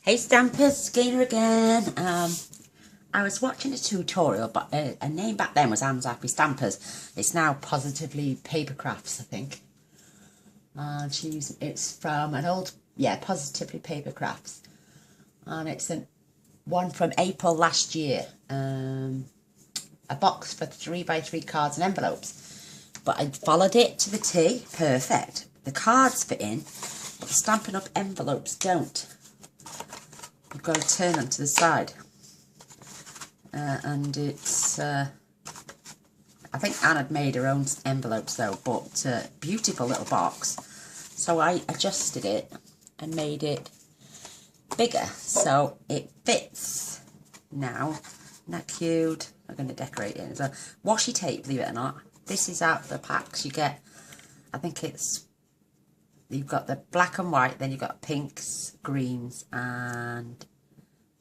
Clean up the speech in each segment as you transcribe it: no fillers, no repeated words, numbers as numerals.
Hey Stampers, Gainer again. I was watching a tutorial, but a name back then was Anne's Happy Stampers. It's now Positively Paper Crafts, I think. And it's from an old, Positively Paper Crafts. And it's one from April last year. A box for 3x3 cards and envelopes. But I followed it to the T, perfect. The cards fit in, but the Stampin' Up envelopes don't. You've got to turn them to the side. And it's, I think Anne had made her own envelopes though, but beautiful little box. So I adjusted it and made it bigger so it fits now. Isn't that cute? I'm going to decorate it. So washi tape, believe it or not. This is out of the packs you get. I think you've got the black and white, then you've got pinks, greens and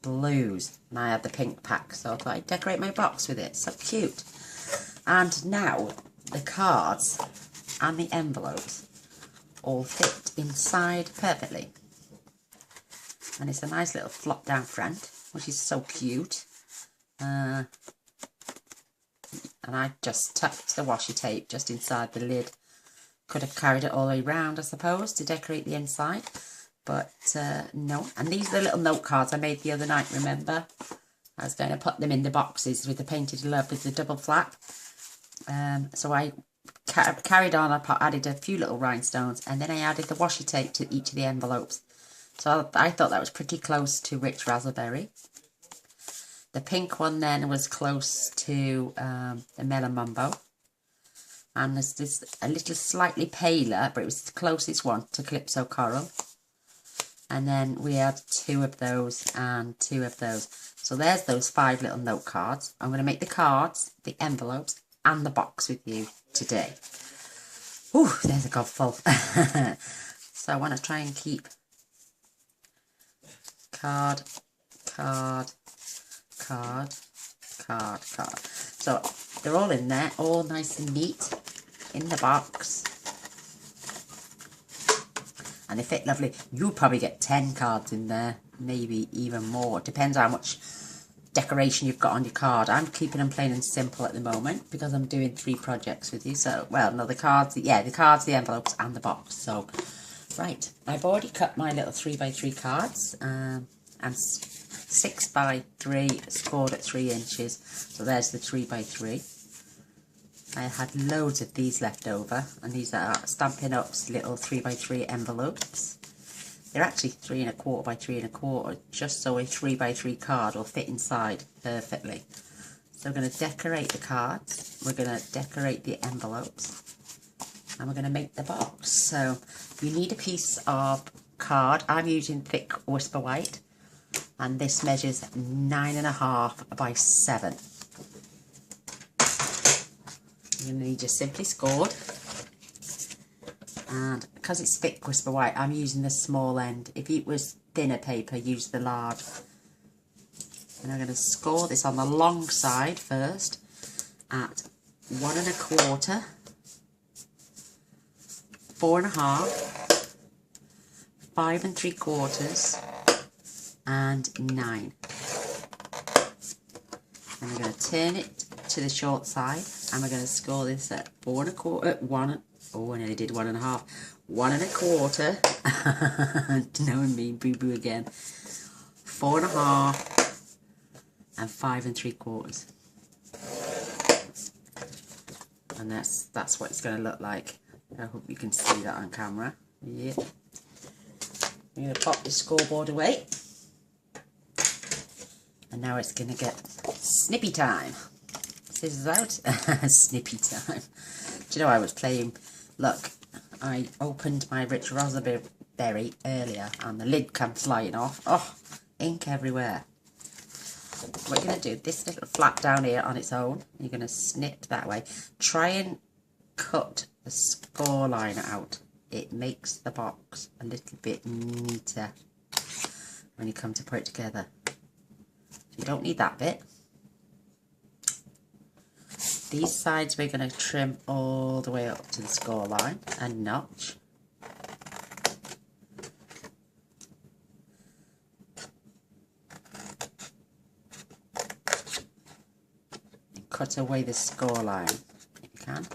blues. And I had the pink pack, so I thought I'd decorate my box with it. So cute. And now the cards and the envelopes all fit inside perfectly. And it's a nice little flop down front, which is so cute. And I just tucked the washi tape just inside the lid. Could have carried it all the way around, I suppose, to decorate the inside. But no. And these are the little note cards I made the other night, remember? I was going to put them in the boxes with the Painted Love with the double flap. So I carried on. I added a few little rhinestones. And then I added the washi tape to each of the envelopes. So I thought that was pretty close to Rich Raspberry. The pink one then was close to the Melon Mumbo. And there's this a little slightly paler, but it was the closest one to Calypso Coral. And then we had 2 of those and 2 of those. So there's those 5 little note cards. I'm going to make the cards, the envelopes, and the box with you today. Ooh, there's a gobful. So I want to try and keep card, card, card, card, card. So they're all in there, all nice and neat in the box. And they fit lovely. You'll probably get 10 cards in there, maybe even more. Depends how much decoration you've got on your card. I'm keeping them plain and simple at the moment because I'm doing 3 projects with you. So, well, no, the cards, the cards, the envelopes and the box. So, right, I've already cut my little 3x3 cards. And 6x3 scored at 3 inches. So there's the 3x3. I had loads of these left over, and these are Stampin' Up's little 3x3 envelopes. They're actually 3 1/4 by 3 1/4, just so a 3x3 card will fit inside perfectly. So we're going to decorate the cards, we're going to decorate the envelopes, and we're going to make the box. So you need a piece of card. I'm using thick Whisper White, and this measures 9.5 by 7. You're going to need your Simply Scored, and because it's thick Whisper White, I'm using the small end. If it was thinner paper, use the large. And I'm going to score this on the long side first at 1 1/4, 4 1/2, 5 3/4, and 9. And we're going to turn it to the short side, and we're going to score this at 4 1/4, 1. Oh, I nearly did 1 1/2, 1 1/4. Knowing me, boo boo again. 4 1/2, and 5 3/4. And that's what it's going to look like. I hope you can see that on camera. Yeah. I'm going to pop the scoreboard away. And now it's going to get snippy time. Scissors out. Snippy time. Do you know, I was playing... Look, I opened my Rich Raspberry earlier and the lid came flying off. Oh, ink everywhere. What you're going to do, this little flap down here on its own, you're going to snip that way. Try and cut the score line out. It makes the box a little bit neater when you come to put it together. So you don't need that bit. These sides we're going to trim all the way up to the score line and notch. cut away the score line if you can.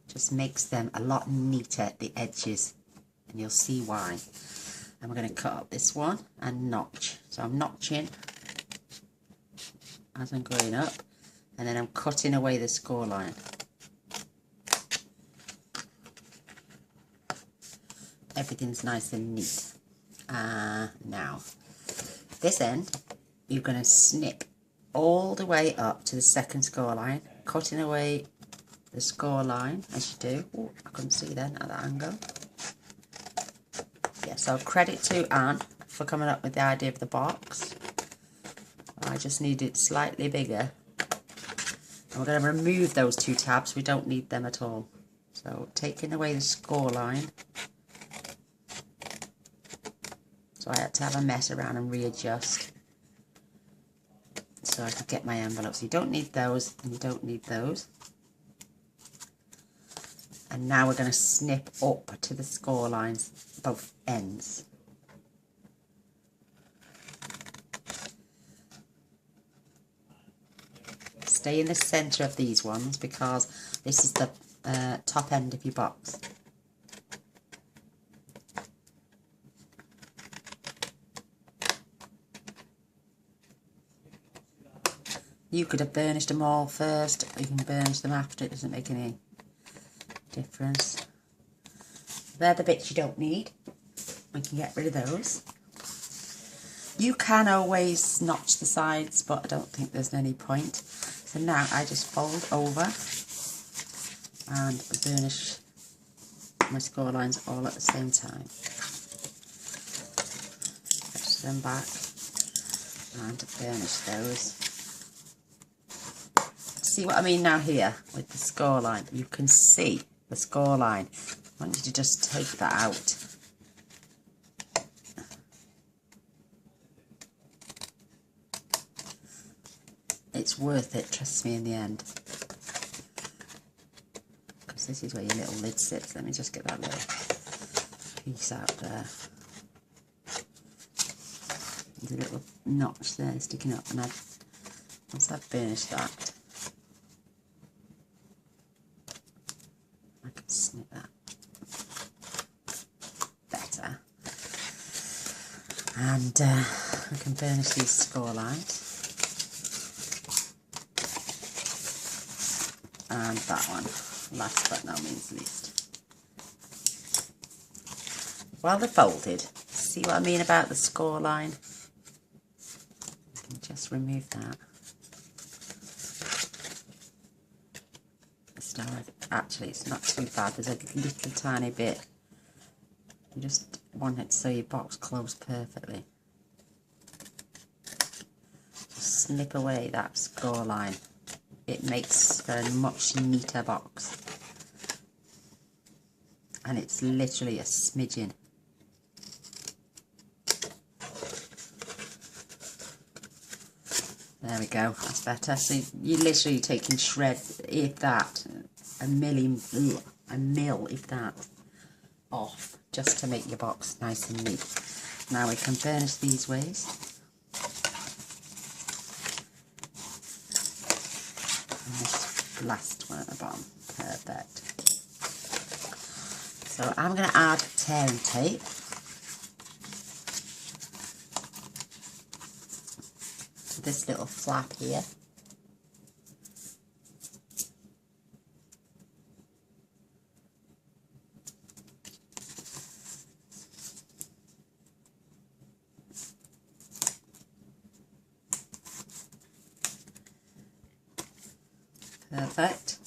Just makes them a lot neater at the edges, and you'll see why. And we're going to cut up this one and notch. So I'm notching as I'm going up, and then I'm cutting away the score line. Everything's nice and neat. Now, this end, you're going to snip all the way up to the second score line, cutting away the score line as you do. Ooh, I couldn't see then at that angle. Yeah, so credit to Anne for coming up with the idea of the box. I just need it slightly bigger. And we're going to remove those two tabs. We don't need them at all. So taking away the score line. So I had to have a mess around and readjust so I could get my envelopes. You don't need those and you don't need those. And now we're going to snip up to the score lines, both ends. Stay in the centre of these ones because this is the top end of your box. You could have burnished them all first, or you can burnish them after, it doesn't make any difference. They're the bits you don't need. We can get rid of those. You can always notch the sides, but I don't think there's any point. So now I just fold over and burnish my score lines all at the same time. Push them back and burnish those. See what I mean now here with the score line? You can see the score line. I want you to just take that out. It's worth it, trust me, in the end. Because this is where your little lid sits. Let me just get that little piece out there. There's a little notch there sticking up, and once I've burnished that, I can snip that better. And I can burnish these score lines. And that one, last but no means least. While they're folded, see what I mean about the score line? You can just remove that. Actually, it's not too bad. There's a little tiny bit. You just want it so your box closed perfectly. Just snip away that score line. It makes for a much neater box. And it's literally a smidgen. There we go, that's better. So you're literally taking shreds, if that, a mil, if that, off, just to make your box nice and neat. Now we can burnish these ways. And this last one at the bottom, perfect. So I'm going to add tearing tape. To this little flap here. Perfect.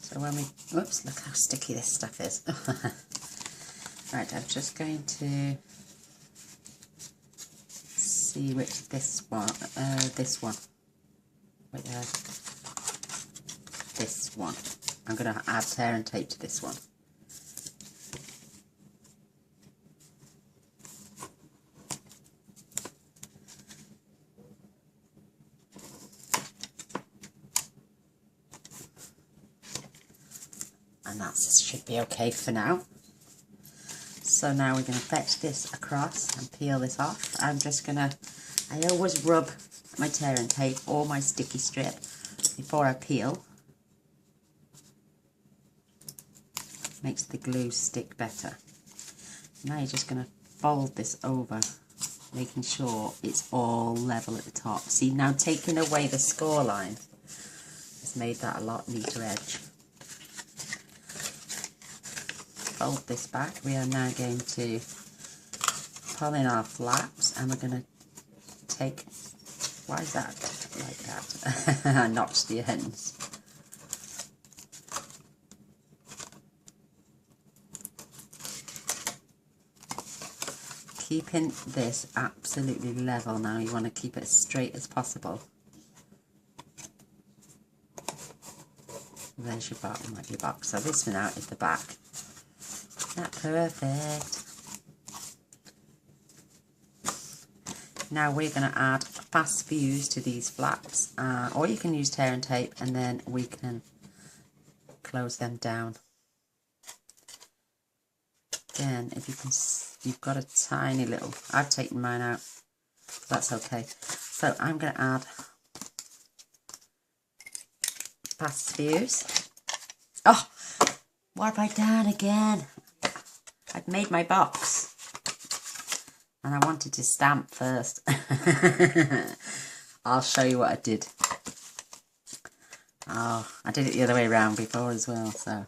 So when we, whoops, look how sticky this stuff is. Right, I'm just going to see which this one, wait there, this one. I'm going to add tearing tape to this one. And that should be okay for now. So now we're going to fetch this across and peel this off. I'm just going to, I always rub my tear and tape or my sticky strip before I peel. Makes the glue stick better. Now you're just going to fold this over, making sure it's all level at the top. See, now taking away the score line has made that a lot neater edge. Fold this back. We are now going to pull in our flaps, and we're going to take, why is that like that? I notched the ends. Keeping this absolutely level now, you want to keep it as straight as possible. There's your bottom of your box. So this one out is the back. Isn't that perfect? Now we're going to add fast fuse to these flaps, or you can use tear and tape, and then we can close them down. Again, if you can, you've got a tiny little, I've taken mine out, that's okay. So I'm going to add fast fuse. Oh, what have I done again? I've made my box and I wanted to stamp first. I'll show you what I did. Oh, I did it the other way around before as well, so.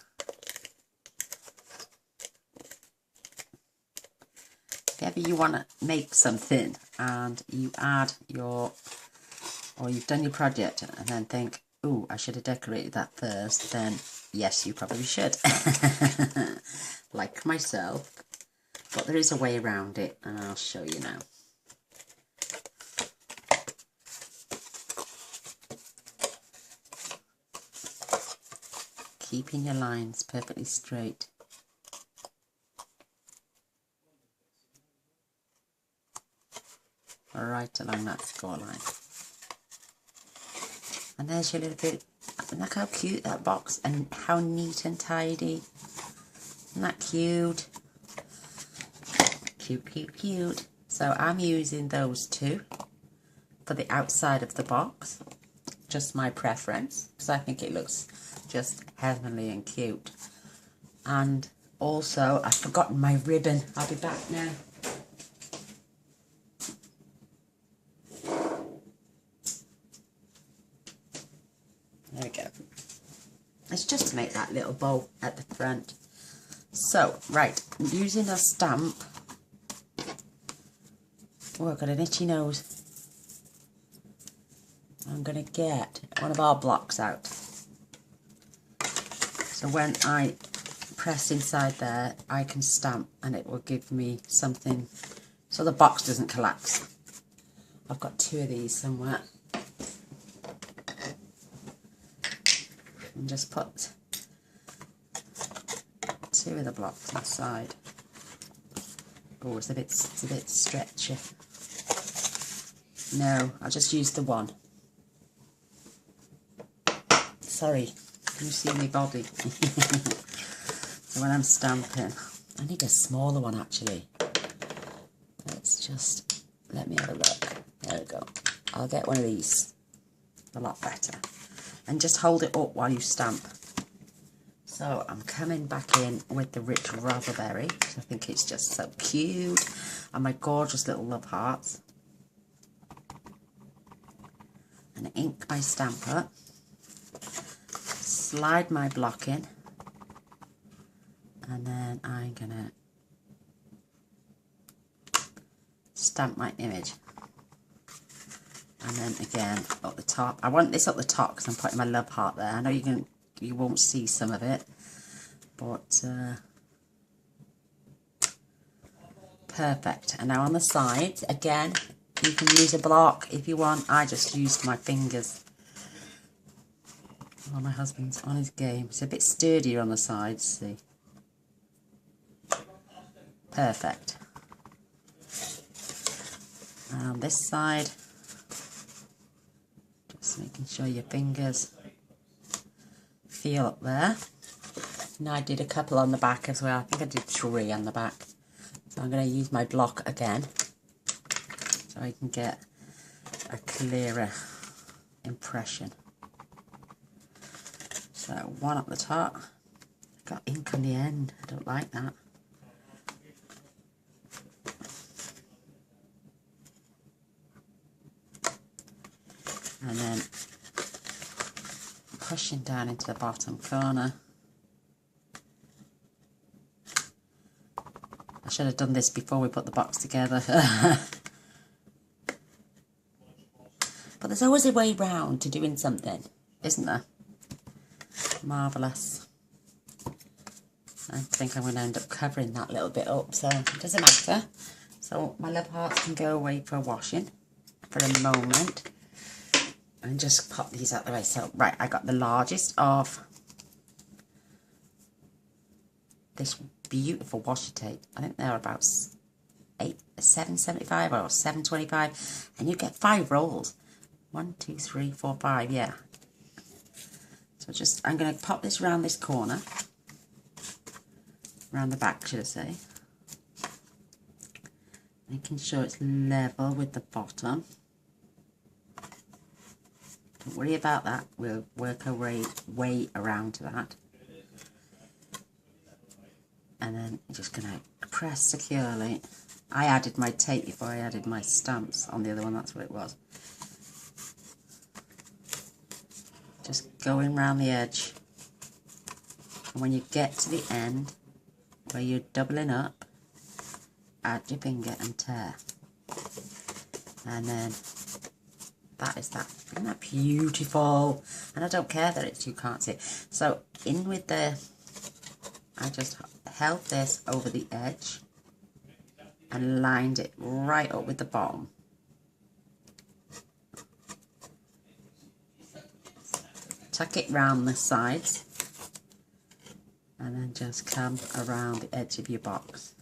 If ever you want to make something and you add your, or you've done your project and then think, ooh, I should have decorated that first, then yes, you probably should. Like myself. But there is a way around it, and I'll show you now. Keeping your lines perfectly straight. Right along that score line. And there's your little bit. Look how cute that box, and how neat and tidy. Isn't that cute? Cute, cute, cute. So I'm using those two for the outside of the box. Just my preference, because I think it looks just heavenly and cute. And also, I've forgotten my ribbon. I'll be back now. There we go. It's just to make that little bow at the front. So, right, using a stamp. Oh, I've got an itchy nose. I'm going to get one of our blocks out. So when I press inside there, I can stamp and it will give me something so the box doesn't collapse. I've got two of these somewhere. And just put two of the blocks inside. Oh, it's a bit stretchy. No, I'll just use the one. Sorry, can you see my body? So when I'm stamping, I need a smaller one actually. Let's just, let me have a look. There we go. I'll get one of these. A lot better. And just hold it up while you stamp. So I'm coming back in with the rich raspberry, because I think it's just so cute. And my gorgeous little love hearts. And ink my stamper. Slide my block in. And then I'm going to stamp my image. And then again up the top. I want this up the top because I'm putting my love heart there. I know you won't see some of it, but perfect. And now on the sides, again, you can use a block if you want. I just used my fingers. Oh, my husband's on his game. It's a bit sturdier on the sides, see. Perfect. And on this side, just making sure your fingers feel up there. Now I did a couple on the back as well. I think I did 3 on the back. So I'm going to use my block again, so I can get a clearer impression. So one at the top. Got ink on the end. I don't like that. And then pushing down into the bottom corner. I should have done this before we put the box together. But there's always a way round to doing something, isn't there? Marvellous. I think I'm going to end up covering that little bit up, so it doesn't matter. So my love hearts can go away for washing for a moment. And just pop these out the way. So, right, I got the largest of this beautiful washi tape. I think they're about $7.75 or $7.25. And you get 5 rolls. 1, 2, 3, 4, 5, yeah. So just, I'm going to pop this around this corner. Around the back, should I say. Making sure it's level with the bottom. Don't worry about that. We'll work our way around to that. And then I'm just going to press securely. I added my tape before I added my stamps on the other one. That's what it was. Just going round the edge. And when you get to the end, where you're doubling up, add your finger and tear. And then that is that. Isn't that beautiful? And I don't care that you can't see it. So in with the, I just held this over the edge and lined it right up with the bottom. Tuck it round the sides and then just come around the edge of your box.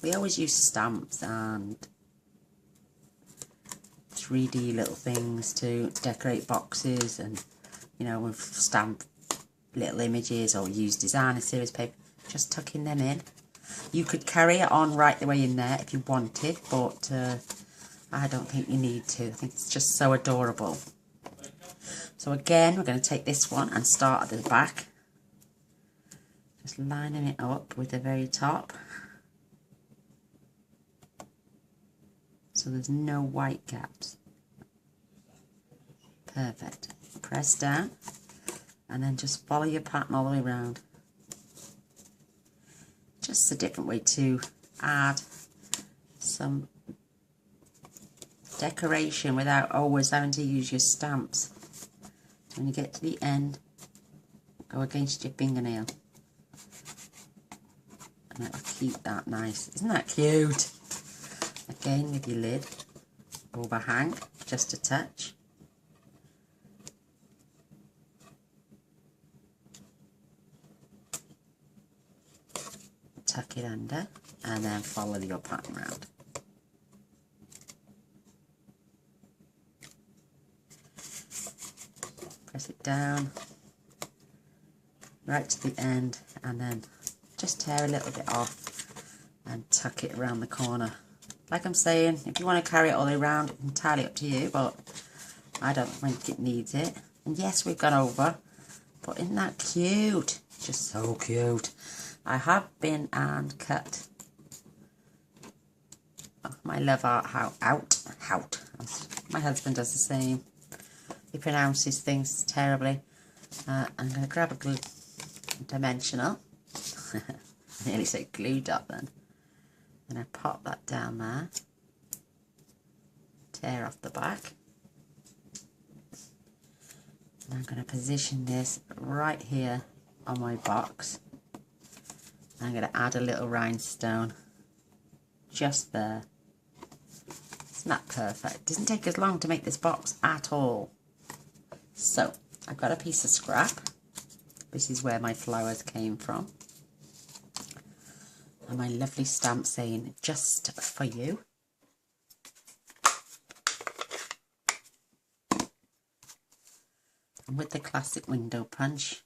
We always use stamps and 3D little things to decorate boxes, and you know, we've stamped little images or use designer series paper, just tucking them in. You could carry it on right the way in there if you wanted, but I don't think you need to. I think it's just so adorable. So again, we're going to take this one and start at the back. Just lining it up with the very top. So there's no white gaps. Perfect. Press down and then just follow your pattern all the way around. Just a different way to add some decoration without always having to use your stamps. When you get to the end, go against your fingernail. And it'll keep that nice. Isn't that cute? Again with your lid, overhang, just a touch. Tuck it under and then follow your pattern round. Press it down right to the end and then just tear a little bit off and tuck it around the corner. Like I'm saying, if you want to carry it all the way around, it's entirely up to you, but I don't think it needs it. And yes, we've gone over, but isn't that cute? Just so cute. I have been and cut my love art out. My husband does the same. He pronounces things terribly. I'm going to grab a glue dimensional. I nearly said glue dot then. And I pop that down there. Tear off the back. And I'm going to position this right here on my box. I'm going to add a little rhinestone just there. Isn't that perfect? It doesn't take as long to make this box at all. So, I've got a piece of scrap. This is where my flowers came from. And my lovely stamp saying, just for you. And with the classic window punch.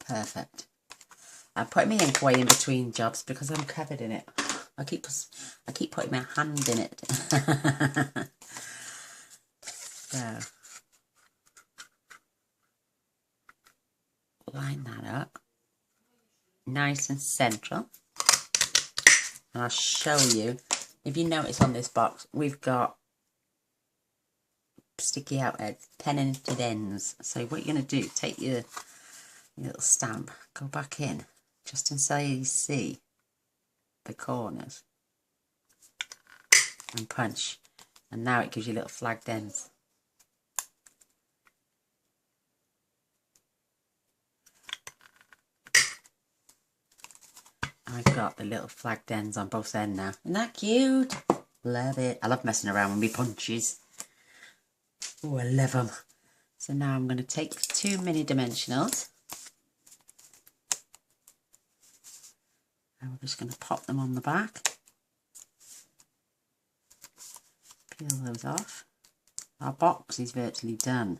Perfect. I'm putting my ink away in between jobs because I'm covered in it. I keep putting my hand in it. So, line that up. Nice and central. And I'll show you. If you notice on this box, we've got sticky out edges, pen-ended ends. So what you're going to do, take your little stamp, go back in, just until you see the corners, and punch. And now it gives you little flagged ends. I've got the little flagged ends on both ends now. Isn't that cute? Love it. I love messing around with my punches. Oh, I love them. So now I'm going to take 2 mini dimensionals. And we're just going to pop them on the back. Peel those off. Our box is virtually done.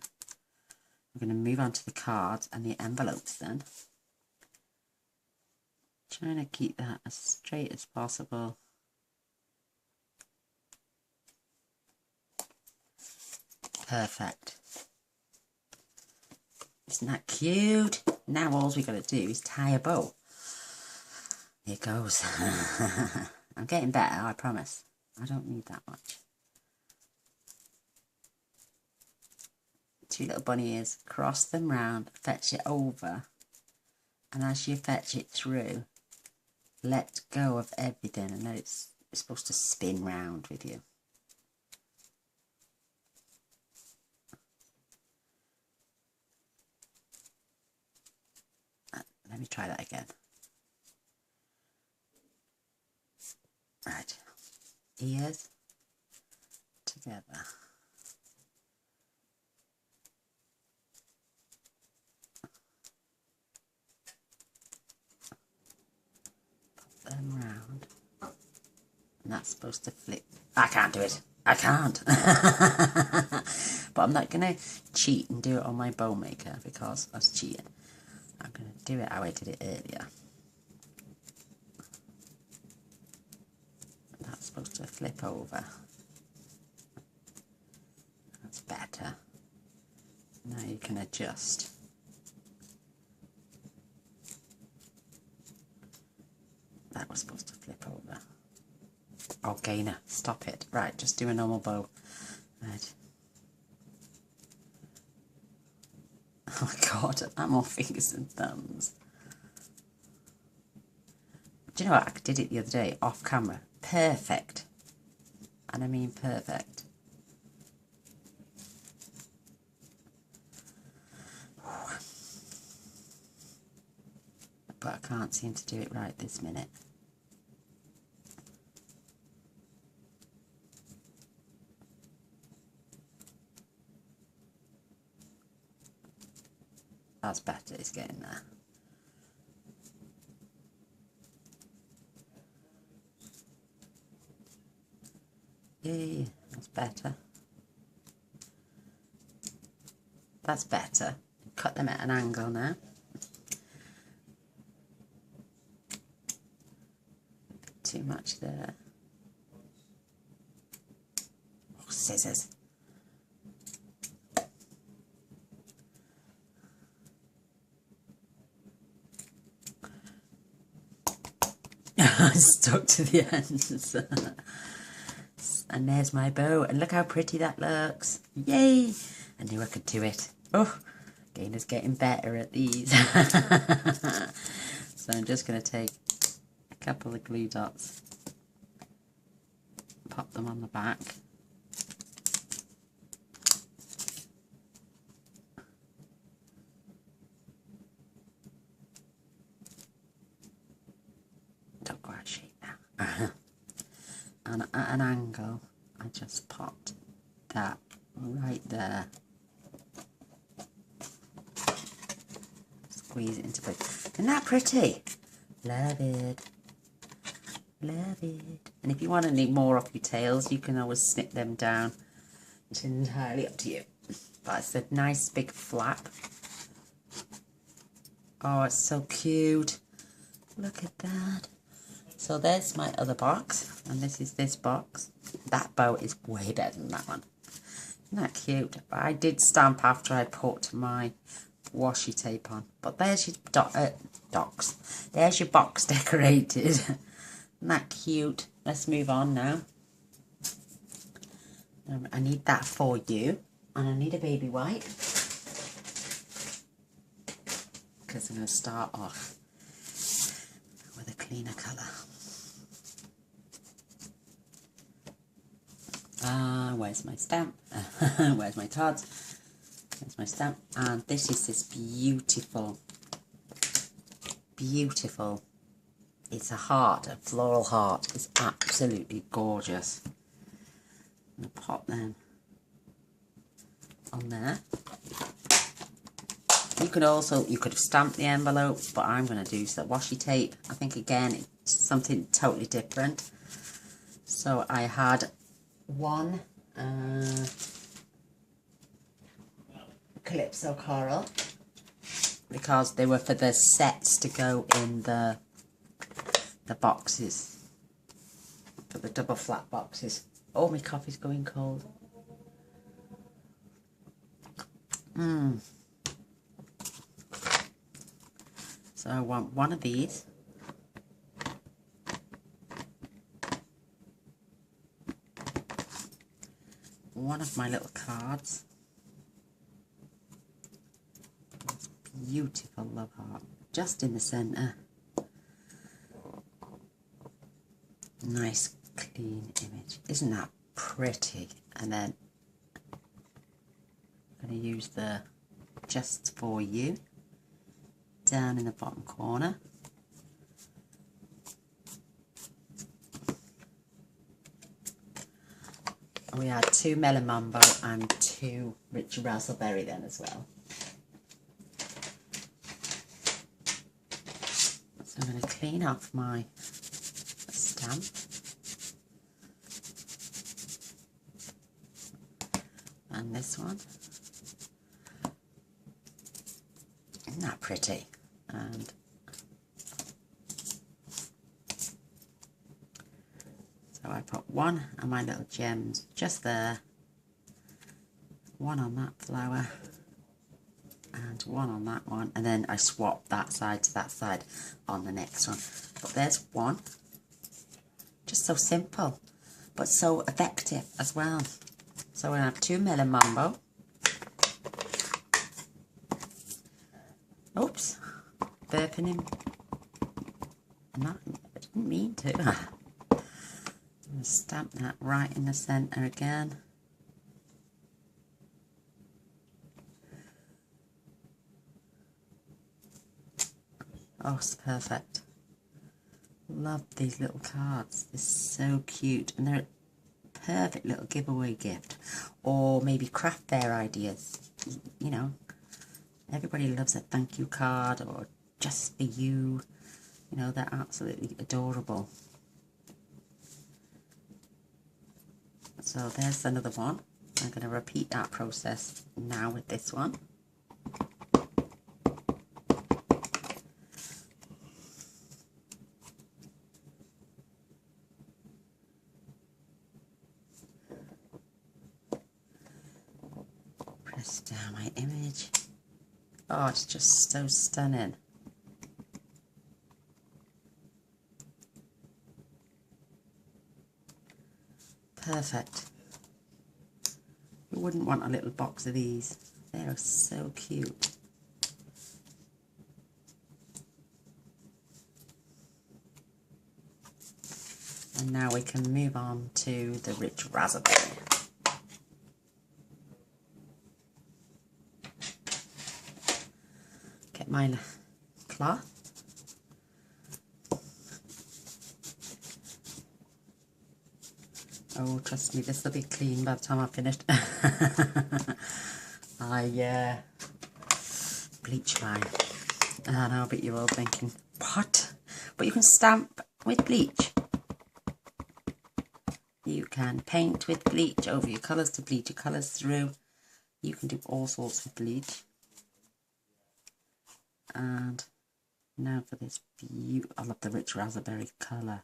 We're going to move on to the cards and the envelopes then. Trying to keep that as straight as possible. Perfect. Isn't that cute? Now all we got to do is tie a bow. Here it goes. I'm getting better, I promise. I don't need that much. 2 little bunny ears, cross them round, fetch it over, and as you fetch it through, let go of everything and then it's supposed to spin round with you. Let me try that again. Right, ears together. Pop them round. And that's supposed to flip. I can't do it. I can't. But I'm not going to cheat and do it on my bow maker because I was cheating. I'm going to do it how I did it earlier. That's supposed to flip over. That's better. Now you can adjust. That was supposed to flip over. Oh, Gainer, stop it. Right, just do a normal bow. Right. Oh my god, I'm more fingers and thumbs. Do you know what? I did it the other day, off camera. Perfect. And I mean perfect. But I can't seem to do it right this minute. That's better, it's getting there. Yay, that's better. That's better. Cut them at an angle now. Too much there. Oh, scissors. I stuck to the ends. And there's my bow. And look how pretty that looks. Yay! I knew I could do it. Oh, Gainer's getting better at these. So I'm just going to take a couple of glue dots, pop them on the back. Don't go out of shape now. And at an angle, I just popped that right there. Squeeze it into place. Isn't that pretty? Love it. Love it. And if you want any more off your tails, you can always snip them down. It's entirely up to you. But it's a nice big flap. Oh, it's so cute. Look at that. So there's my other box, and this is this box. That bow is way better than that one. Isn't that cute? But I did stamp after I put my washi tape on. But there's your docs. There's your box decorated. Isn't that cute? Let's move on now. I need that for you. And I need a baby wipe. Because I'm going to start off with a cleaner colour. Where's my stamp? Where's my cards? There's my stamp. And this is this beautiful, beautiful, it's a heart, a floral heart. It's absolutely gorgeous. I'm going to pop them on there. You could have stamped the envelope, but I'm going to do some washi tape. I think again, it's something totally different. So I had one Calypso coral because they were for the sets to go in the boxes, for the double flat boxes. Oh, my coffee's going cold. So I want one of these. One of my little cards. This beautiful love heart. Just in the centre. Nice clean image. Isn't that pretty? And then I'm going to use the just for you down in the bottom corner. And we had 2 melon mambo and 2 rich raspberry then as well. So I'm going to clean off my stamp. And this one. Isn't that pretty? And so I put one of my little gems just there, one on that flower and one on that one, and then I swap that side to that side on the next one. But there's one. Just so simple but so effective as well. So I have 2 melon mambo. Oops, burping him. I didn't mean to. I'm going to stamp that right in the centre again. Oh, it's perfect. Love these little cards. They're so cute, and they're a perfect little giveaway gift, or maybe craft fair ideas. You know, everybody loves a thank you card, or just for you. You know, they're absolutely adorable. So there's another one. I'm going to repeat that process now with this one. Press down my image. Oh, it's just so stunning. Perfect. You wouldn't want a little box of these. They are so cute. And now we can move on to the rich raspberry. Get my cloth. Oh, trust me, this will be clean by the time I've finished. I bleach mine. I know, but you're all thinking, what? But you can stamp with bleach. You can paint with bleach over your colours to bleach your colours through. You can do all sorts of bleach. And Now for this beautiful, I love the rich raspberry colour.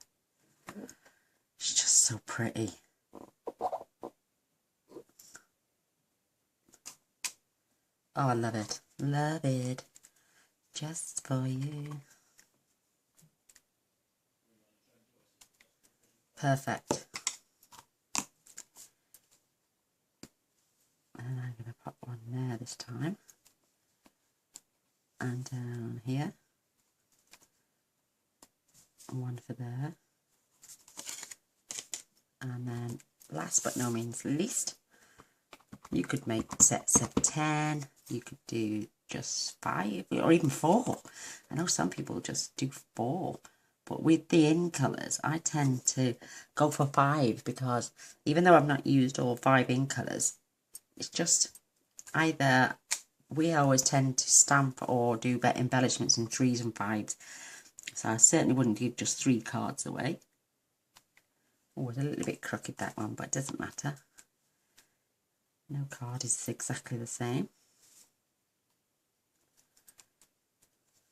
It's just so pretty. Oh, I love it. Love it. Just for you. Perfect. And I'm going to pop one there this time. And down here. One for there. And then last but no means least, you could make sets of 10. You could do just 5 or even 4. I know some people just do 4. But with the in colours, I tend to go for 5 because even though I've not used all 5 in colours, it's just either we always tend to stamp or do better embellishments in 3s and 5s. So I certainly wouldn't give just 3 cards away. Oh, it's a little bit crooked, that one, but it doesn't matter. No card is exactly the same.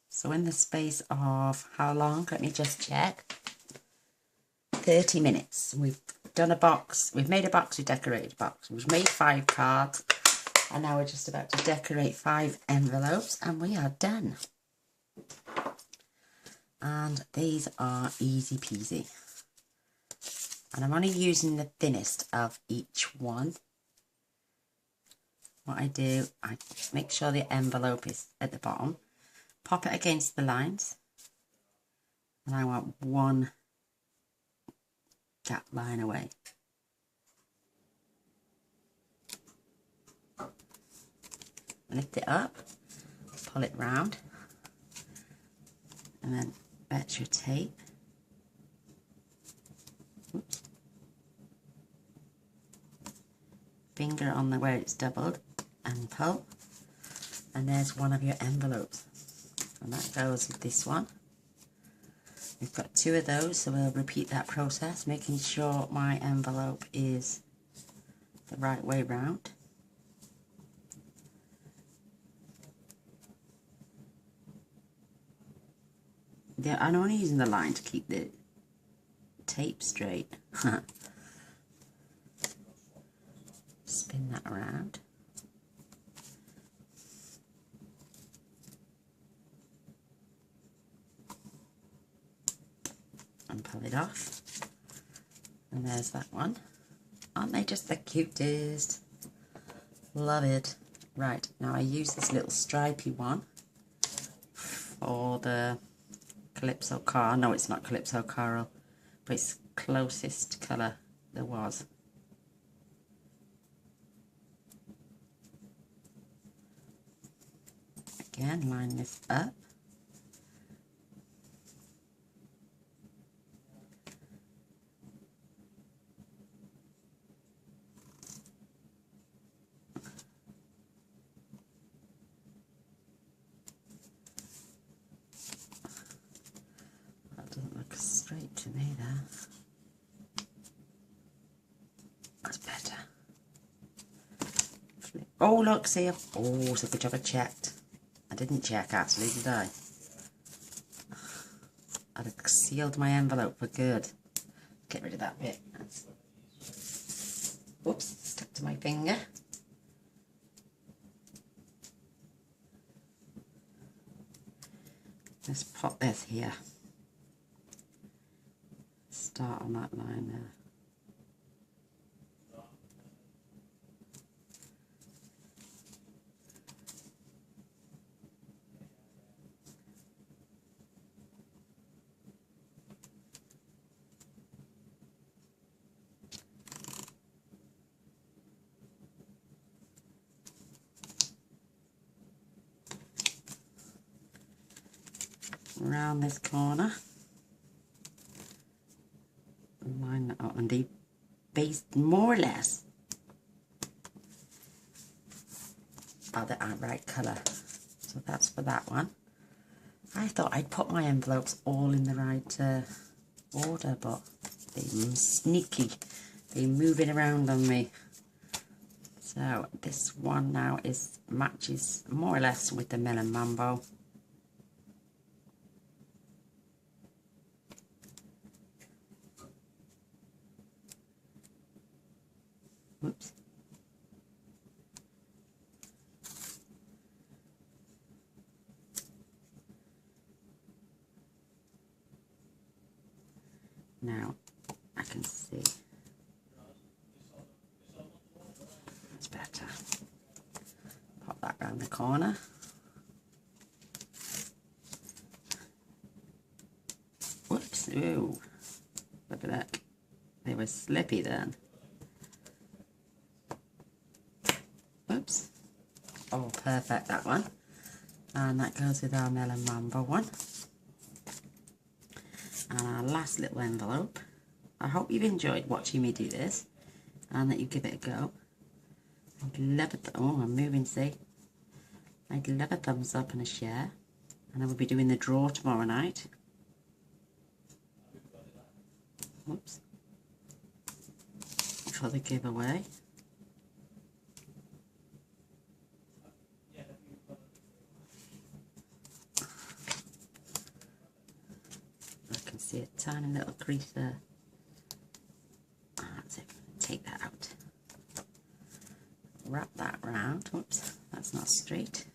So in the space of how long? Let me just check. 30 minutes. We've done a box. We've made a box. We decorated a box. We've made 5 cards. And now we're just about to decorate 5 envelopes. And we are done. And these are easy peasy. And I'm only using the thinnest of each one. What I do, I make sure the envelope is at the bottom. Pop it against the lines. And I want one gap line away. Lift it up. Pull it round. And then bet your tape. Oops. Finger on the where it's doubled and pull, and there's one of your envelopes, and that goes with this one. We've got 2 of those, so we'll repeat that process, making sure my envelope is the right way round. Yeah, I'm only using the line to keep the tape straight. Spin that around. And pull it off. And there's that one. Aren't they just the cutest? Love it. Right, now I use this little stripy one for the Calypso Coral. No, it's not Calypso Coral, but it's closest colour there was. Again, line this up. That doesn't look straight to me there. That's better. Flip. Oh, look, see. Oh, so good job I checked. I didn't check actually, did I? I'd have sealed my envelope for good. Get rid of that bit. Whoops, stuck to my finger. Let's pop this here. Start on that line there. Around this corner, line that up, and they base more or less are the right colour. So that's for that one. I thought I'd put my envelopes all in the right order, but they're sneaky. They're moving around on me. So this one now matches more or less with the Melon Mambo. Whoops. Now I can see. It's better. Pop that round the corner. Whoops. Ooh. Look at that. They were slippy then. Oops. Oh, perfect, that one. And that goes with our Melon Mambo one. And our last little envelope. I hope you've enjoyed watching me do this and that you give it a go. I'd love it. Oh, I'm moving, see? I'd love a thumbs up and a share. And I will be doing the draw tomorrow night. Whoops. For the giveaway. I can see a tiny little crease there. That's it. Take that out. Wrap that round. Whoops, that's not straight.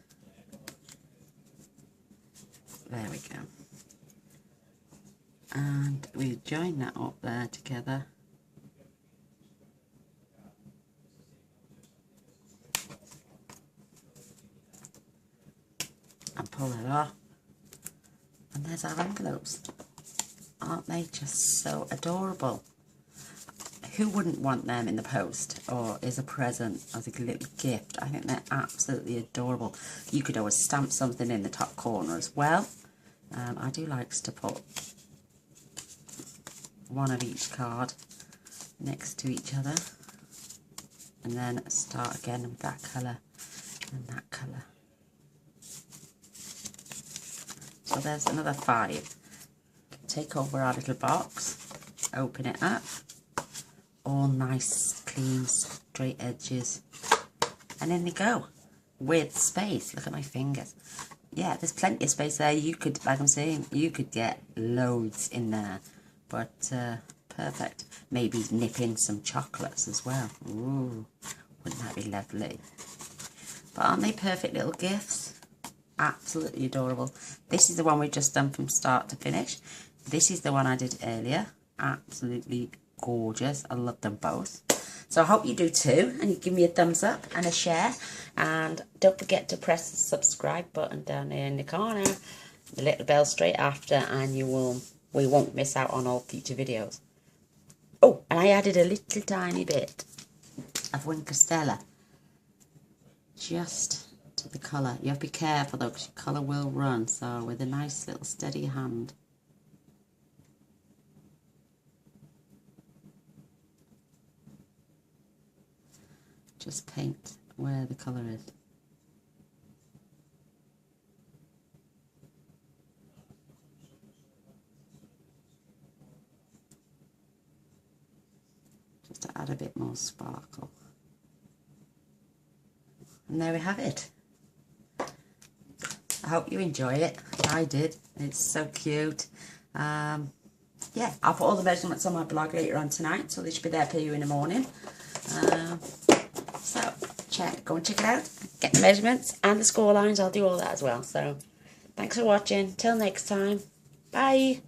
There we go. And we join that up there together. And pull it off. And there's our envelopes. Aren't they just so adorable? Who wouldn't want them in the post or as a present, as a little gift? I think they're absolutely adorable. You could always stamp something in the top corner as well. I do like to put one of each card next to each other. And then start again with that colour and that colour. So there's another 5. Take over our little box, open it up. All nice, clean, straight edges. And in they go. With space. Look at my fingers. Yeah, there's plenty of space there. You could, like I'm saying, you could get loads in there. But, perfect. Maybe nip in some chocolates as well. Ooh, wouldn't that be lovely? But aren't they perfect little gifts? Absolutely adorable. This is the one we've just done from start to finish. This is the one I did earlier. Absolutely gorgeous. I love them both. So I hope you do too, and you give me a thumbs up and a share, and don't forget to press the subscribe button down there in the corner, the little bell straight after, and we won't miss out on all future videos. Oh, and I added a little tiny bit of Winkostella just to the colour. You have to be careful though, because your colour will run, so with a nice little steady hand. Just paint where the colour is. Just to add a bit more sparkle. And there we have it. I hope you enjoy it. I did. It's so cute. Yeah, I'll put all the measurements on my blog later on tonight, so they should be there for you in the morning. So go and check it out, get the measurements and the score lines. I'll do all that as well. So thanks for watching. Till next time. Bye.